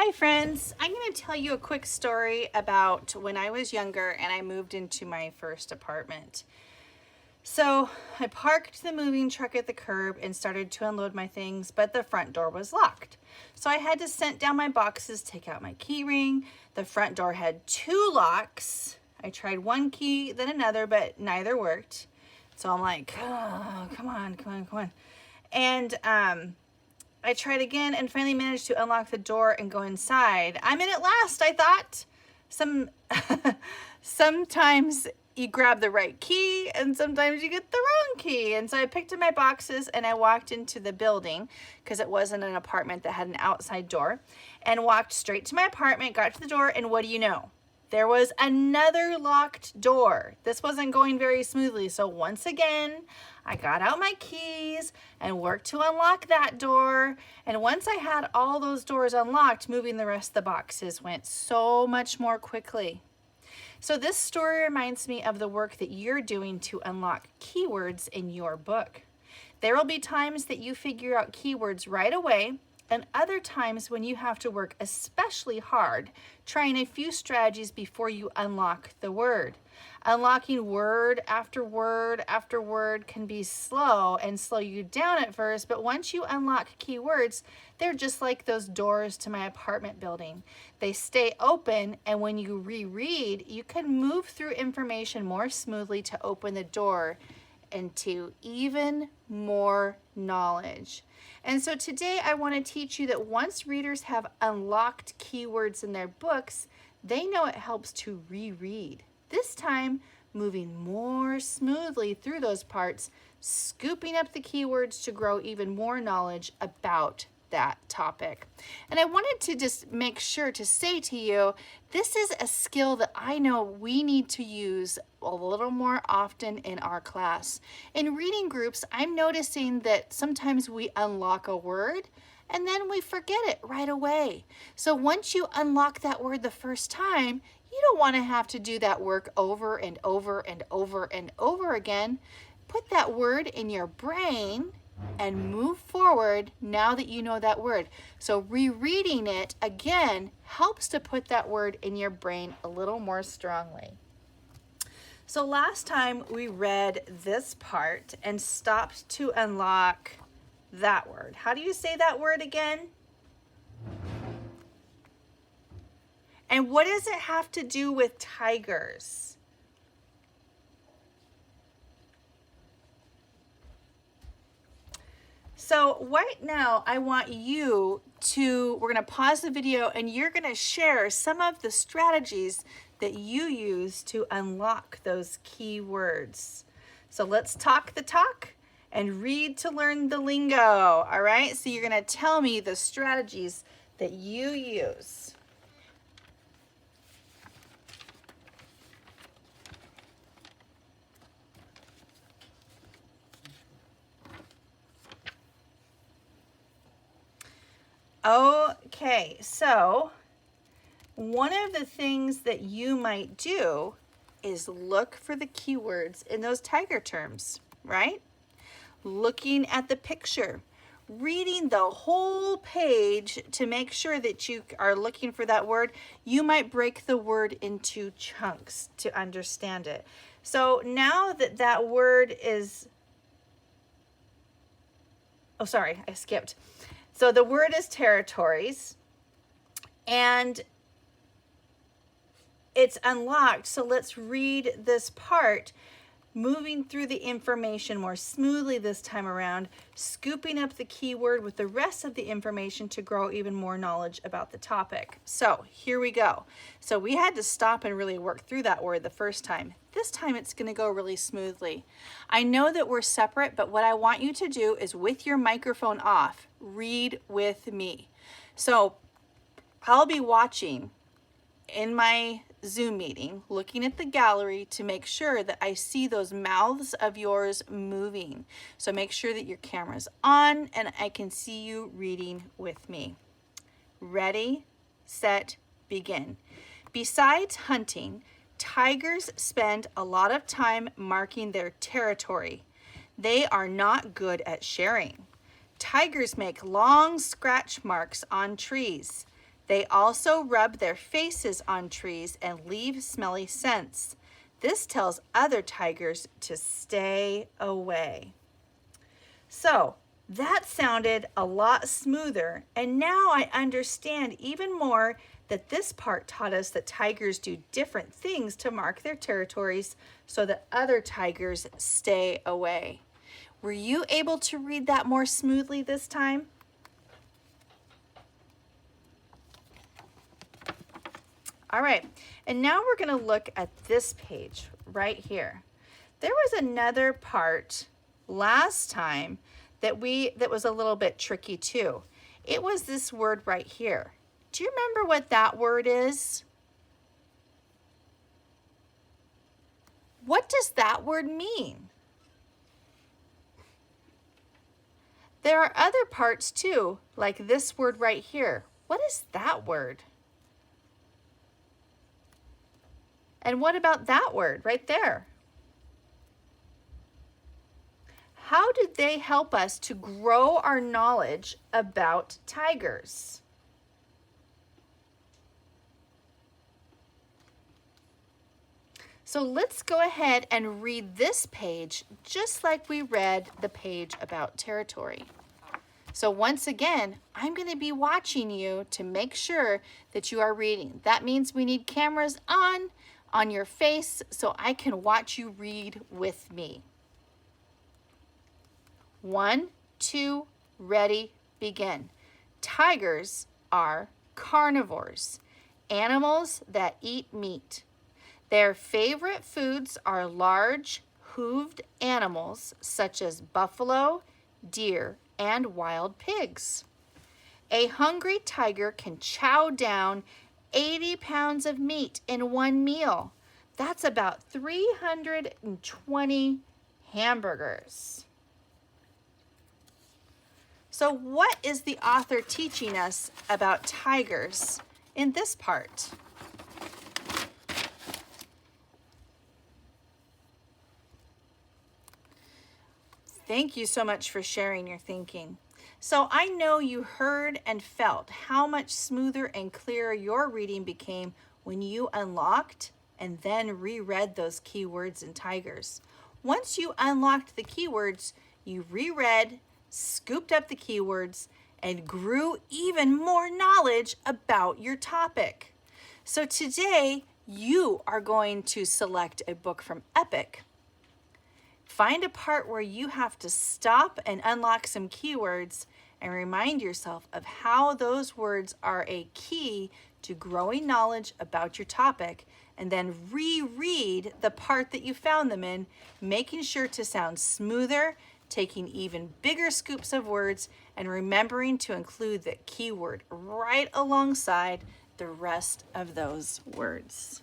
Hi friends, I'm going to tell you a quick story about when I was younger and I moved into my first apartment. So I parked the moving truck at the curb and started to unload my things, but the front door was locked. So I had to set down my boxes, take out my key ring. The front door had 2 locks. I tried one key, then another, but neither worked. So I'm like, oh, come on. And I tried again and finally managed to unlock the door and go inside. I'm in at last, I thought. Sometimes you grab the right key and sometimes you get the wrong key. And so I picked up my boxes and I walked into the building because it wasn't an apartment that had an outside door, and walked straight to my apartment, got to the door, and what do you know? There was another locked door. This wasn't going very smoothly. So once again, I got out my keys and worked to unlock that door. And once I had all those doors unlocked, moving the rest of the boxes went so much more quickly. So this story reminds me of the work that you're doing to unlock keywords in your book. There will be times that you figure out keywords right away, and other times when you have to work especially hard, trying a few strategies before you unlock the word. Unlocking word after word after word can be slow and slow you down at first, but once you unlock keywords, they're just like those doors to my apartment building. They stay open, and when you reread, you can move through information more smoothly to open the door into even more knowledge. And so today I want to teach you that once readers have unlocked keywords in their books, they know it helps to reread. This time, moving more smoothly through those parts, scooping up the keywords to grow even more knowledge about that topic. And I wanted to just make sure to say to you, this is a skill that I know we need to use a little more often in our class. In reading groups, I'm noticing that sometimes we unlock a word and then we forget it right away. So once you unlock that word the first time, you don't want to have to do that work over and over and over and over again. Put that word in your brain and move forward now that you know that word. So rereading it again helps to put that word in your brain a little more strongly. So last time we read this part and stopped to unlock that word. How do you say that word again? And what does it have to do with tigers? So right now I want you to, we're going to pause the video and you're going to share some of the strategies that you use to unlock those key words. So let's talk the talk and read to learn the lingo. All right, so you're going to tell me the strategies that you use. Okay, so one of the things that you might do is look for the keywords in those tiger terms, right? Looking at the picture, reading the whole page to make sure that you are looking for that word. You might break the word into chunks to understand it. So now that that word is, oh, sorry, I skipped. So the word is territories, and it's unlocked. So let's read this part, moving through the information more smoothly this time around, scooping up the keyword with the rest of the information to grow even more knowledge about the topic. So here we go. So we had to stop and really work through that word the first time. This time it's going to go really smoothly. I know that we're separate, but what I want you to do is, with your microphone off, read with me. So I'll be watching in my Zoom meeting, looking at the gallery to make sure that I see those mouths of yours moving. So make sure that your camera's on and I can see you reading with me. Ready, set, begin. Besides hunting, tigers spend a lot of time marking their territory. They are not good at sharing. Tigers make long scratch marks on trees. They also rub their faces on trees and leave smelly scents. This tells other tigers to stay away. So that sounded a lot smoother, and now I understand even more that this part taught us that tigers do different things to mark their territories so that other tigers stay away. Were you able to read that more smoothly this time? All right, and now we're going to look at this page right here. There was another part last time that was a little bit tricky too. It was this word right here. Do you remember what that word is? What does that word mean? There are other parts too, like this word right here. What is that word? And what about that word right there? How did they help us to grow our knowledge about tigers? So let's go ahead and read this page just like we read the page about territory. So once again, I'm going to be watching you to make sure that you are reading. That means we need cameras on your face so I can watch you read with me. 1, 2, ready, begin. Tigers are carnivores, animals that eat meat. Their favorite foods are large, hooved animals such as buffalo, deer, and wild pigs. A hungry tiger can chow down 80 pounds of meat in one meal. That's about 320 hamburgers. So what is the author teaching us about tigers in this part? Thank you so much for sharing your thinking. So I know you heard and felt how much smoother and clearer your reading became when you unlocked and then reread those keywords in tigers. Once you unlocked the keywords, you reread, scooped up the keywords, and grew even more knowledge about your topic. So today, you are going to select a book from Epic. Find a part where you have to stop and unlock some keywords and remind yourself of how those words are a key to growing knowledge about your topic, and then reread the part that you found them in, making sure to sound smoother, taking even bigger scoops of words, and remembering to include the keyword right alongside the rest of those words.